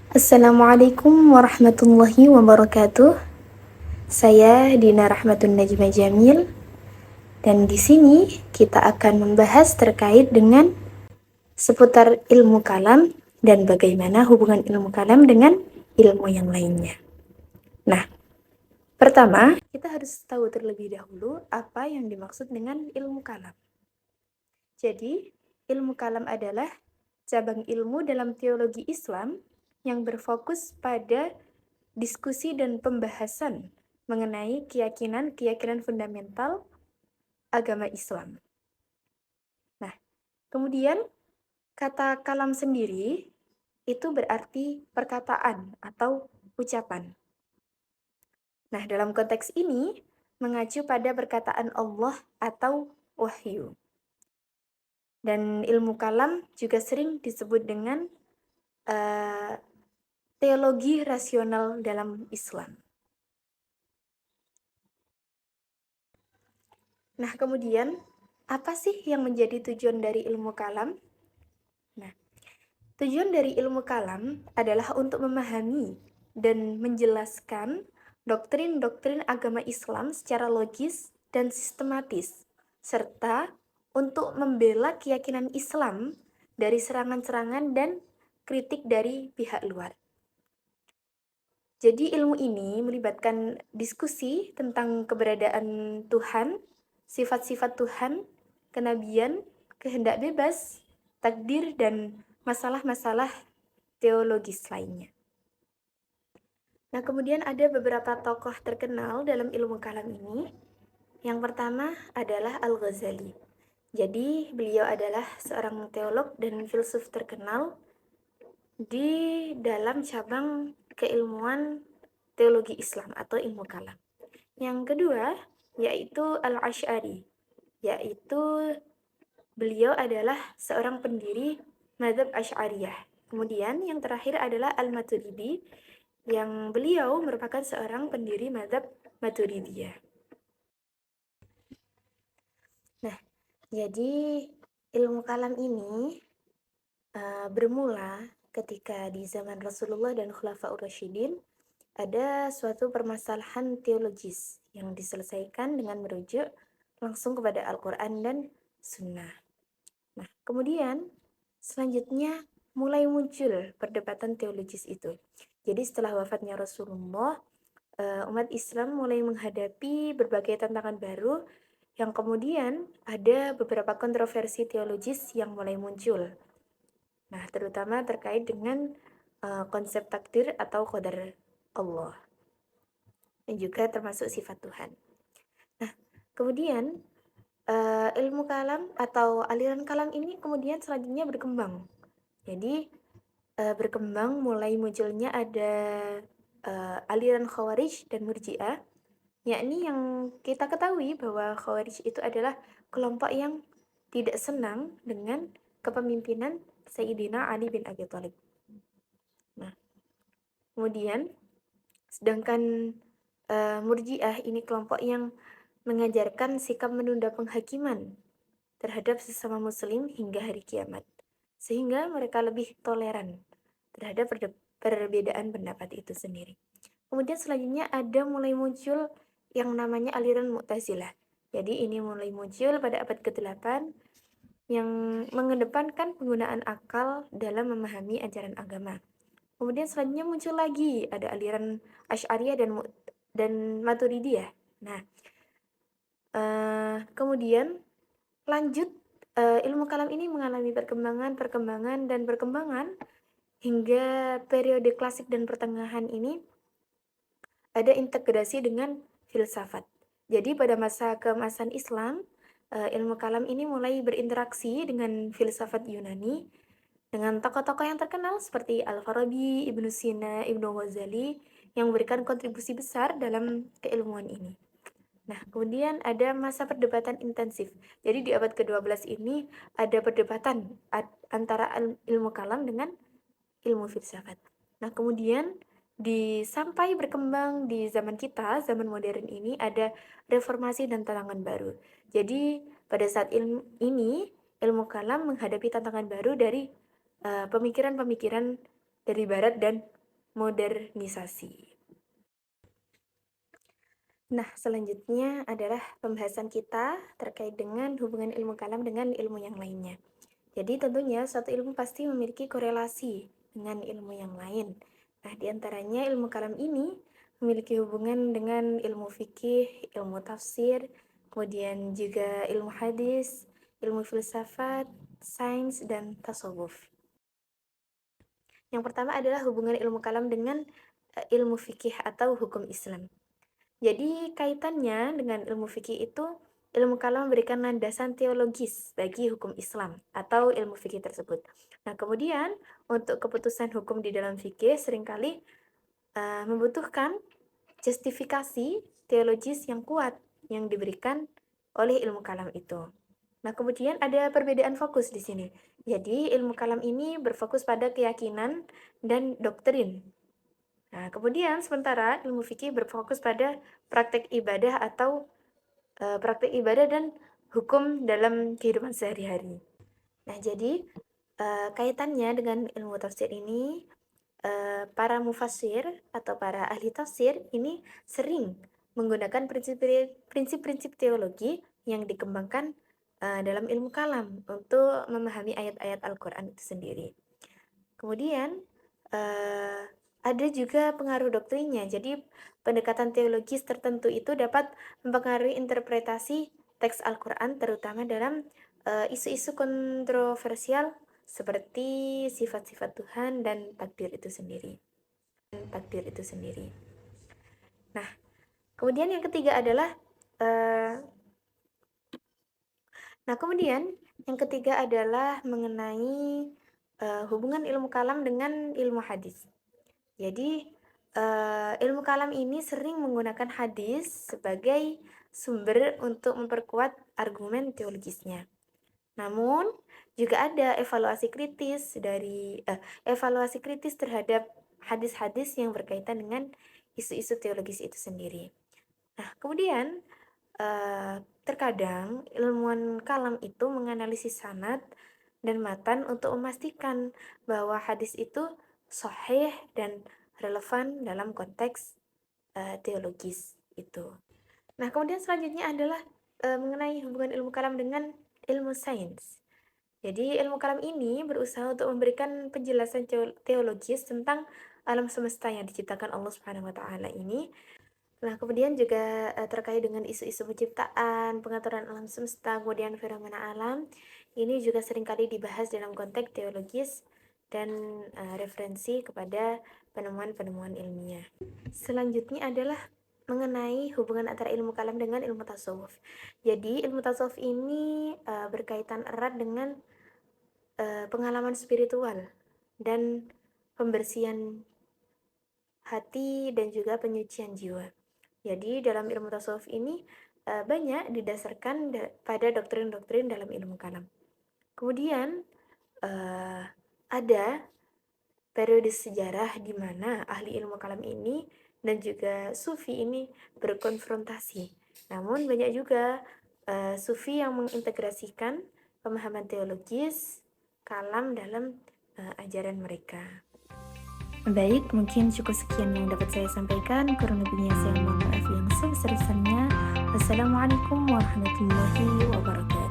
Assalamualaikum warahmatullahi wabarakatuh. Saya Dina Rahmatun Najma Jamil dan di sini kita akan membahas terkait dengan seputar ilmu kalam dan bagaimana hubungan ilmu kalam dengan ilmu yang lainnya. Nah, pertama kita harus tahu terlebih dahulu apa yang dimaksud dengan ilmu kalam. Jadi, ilmu kalam adalah cabang ilmu dalam teologi Islam yang berfokus pada diskusi dan pembahasan mengenai keyakinan-keyakinan fundamental agama Islam. Nah, kemudian kata kalam sendiri itu berarti perkataan atau ucapan. Nah, dalam konteks ini mengacu pada perkataan Allah atau wahyu. Dan ilmu kalam juga sering disebut dengan teologi rasional dalam Islam. Nah, kemudian apa sih yang menjadi tujuan dari ilmu kalam? Nah, tujuan dari ilmu kalam adalah untuk memahami dan menjelaskan doktrin-doktrin agama Islam secara logis dan sistematis, serta untuk membela keyakinan Islam dari serangan-serangan dan kritik dari pihak luar. Jadi ilmu ini melibatkan diskusi tentang keberadaan Tuhan, sifat-sifat Tuhan, kenabian, kehendak bebas, takdir, dan masalah-masalah teologis lainnya. Nah, kemudian ada beberapa tokoh terkenal dalam ilmu kalam ini. Yang pertama adalah Al-Ghazali. Jadi, beliau adalah seorang teolog dan filsuf terkenal di dalam cabang keilmuan teologi Islam atau ilmu kalam. Yang kedua yaitu Al-Asy'ari, yaitu beliau adalah seorang pendiri mazhab Asy'ariyah. Kemudian yang terakhir adalah Al-Maturidi, yang beliau merupakan seorang pendiri mazhab Maturidiyah. Nah, jadi ilmu kalam ini bermula ketika di zaman Rasulullah dan Khulafaur Rasyidin ada suatu permasalahan teologis yang diselesaikan dengan merujuk langsung kepada Al-Quran dan Sunnah. Nah, kemudian selanjutnya mulai muncul perdebatan teologis itu. Jadi setelah wafatnya Rasulullah, umat Islam mulai menghadapi berbagai tantangan baru yang kemudian ada beberapa kontroversi teologis yang mulai muncul. Nah, terutama terkait dengan konsep takdir atau qadar Allah. Dan juga termasuk sifat Tuhan. Nah, kemudian ilmu kalam atau aliran kalam ini kemudian selanjutnya berkembang. Jadi berkembang mulai munculnya ada aliran Khawarij dan Murji'ah, yakni yang kita ketahui bahwa Khawarij itu adalah kelompok yang tidak senang dengan kepemimpinan Sayyidina Ali bin Abi Thalib. Nah, kemudian sedangkan Murji'ah ini kelompok yang mengajarkan sikap menunda penghakiman terhadap sesama muslim hingga hari kiamat, sehingga mereka lebih toleran terhadap perbedaan pendapat itu sendiri. Kemudian selanjutnya ada mulai muncul yang namanya aliran Mu'tazilah. Jadi ini mulai muncul pada abad ke-8 yang mengedepankan penggunaan akal dalam memahami ajaran agama. Kemudian selanjutnya muncul lagi ada aliran Asy'ariyah dan Maturidiyah. Nah, kemudian lanjut ilmu kalam ini mengalami perkembangan hingga periode klasik dan pertengahan ini ada integrasi dengan filsafat. Jadi pada masa keemasan Islam, ilmu kalam ini mulai berinteraksi dengan filsafat Yunani dengan tokoh-tokoh yang terkenal seperti Al-Farabi, Ibnu Sina, Ibnu Ghazali yang memberikan kontribusi besar dalam keilmuan ini. Nah, kemudian ada masa perdebatan intensif. Jadi di abad ke-12 ini ada perdebatan antara ilmu kalam dengan ilmu filsafat. Nah, kemudian sampai berkembang di zaman kita, zaman modern ini ada reformasi dan tantangan baru. Jadi pada saat ilmu kalam menghadapi tantangan baru dari pemikiran-pemikiran dari barat dan modernisasi. Nah, selanjutnya adalah pembahasan kita terkait dengan hubungan ilmu kalam dengan ilmu yang lainnya. Jadi tentunya suatu ilmu pasti memiliki korelasi dengan ilmu yang lain. Nah, di antaranya ilmu kalam ini memiliki hubungan dengan ilmu fikih, ilmu tafsir, kemudian juga ilmu hadis, ilmu filsafat, sains, dan tasawuf. Yang pertama adalah hubungan ilmu kalam dengan ilmu fikih atau hukum Islam. Jadi kaitannya dengan ilmu fikih itu, ilmu kalam memberikan landasan teologis bagi hukum Islam atau ilmu fikih tersebut. Nah, kemudian untuk keputusan hukum di dalam fikih seringkali membutuhkan justifikasi teologis yang kuat yang diberikan oleh ilmu kalam itu. Nah, kemudian ada perbedaan fokus di sini. Jadi, ilmu kalam ini berfokus pada keyakinan dan doktrin. Nah, kemudian sementara ilmu fikih berfokus pada praktek ibadah atau praktek ibadah dan hukum dalam kehidupan sehari-hari. Nah, jadi kaitannya dengan ilmu tafsir ini, para mufassir atau para ahli tafsir ini sering menggunakan prinsip-prinsip teologi yang dikembangkan dalam ilmu kalam untuk memahami ayat-ayat Al-Quran itu sendiri. Kemudian ada juga pengaruh doktrinnya. Jadi pendekatan teologis tertentu itu dapat mempengaruhi interpretasi teks Al-Quran terutama dalam isu-isu kontroversial seperti sifat-sifat Tuhan dan takdir itu sendiri. Nah, kemudian yang ketiga adalah mengenai hubungan ilmu kalam dengan ilmu hadis. Jadi ilmu kalam ini sering menggunakan hadis sebagai sumber untuk memperkuat argumen teologisnya. Namun juga ada evaluasi kritis terhadap hadis-hadis yang berkaitan dengan isu-isu teologis itu sendiri. Nah, kemudian terkadang ilmuwan kalam itu menganalisis sanad dan matan untuk memastikan bahwa hadis itu sahih dan relevan dalam konteks teologis itu. Nah, kemudian selanjutnya adalah mengenai hubungan ilmu kalam dengan ilmu sains. Jadi ilmu kalam ini berusaha untuk memberikan penjelasan teologis tentang alam semesta yang diciptakan Allah Subhanahu wa taala ini. Nah, kemudian juga terkait dengan isu-isu penciptaan, pengaturan alam semesta, kemudian fenomena alam, ini juga seringkali dibahas dalam konteks teologis dan referensi kepada penemuan-penemuan ilmiah. Selanjutnya adalah mengenai hubungan antara ilmu kalam dengan ilmu tasawuf. Jadi ilmu tasawuf ini berkaitan erat dengan pengalaman spiritual dan pembersihan hati dan juga penyucian jiwa. Jadi dalam ilmu tasawuf ini banyak didasarkan pada doktrin-doktrin dalam ilmu kalam. Kemudian ada periode sejarah di mana ahli ilmu kalam ini dan juga sufi ini berkonfrontasi. Namun banyak juga sufi yang mengintegrasikan pemahaman teologis kalam dalam ajaran mereka. Baik, mungkin cukup sekian yang dapat saya sampaikan. Kurang lebihnya saya mohon maaf yang sebesar-besarnya. Wassalamualaikum warahmatullahi wabarakatuh.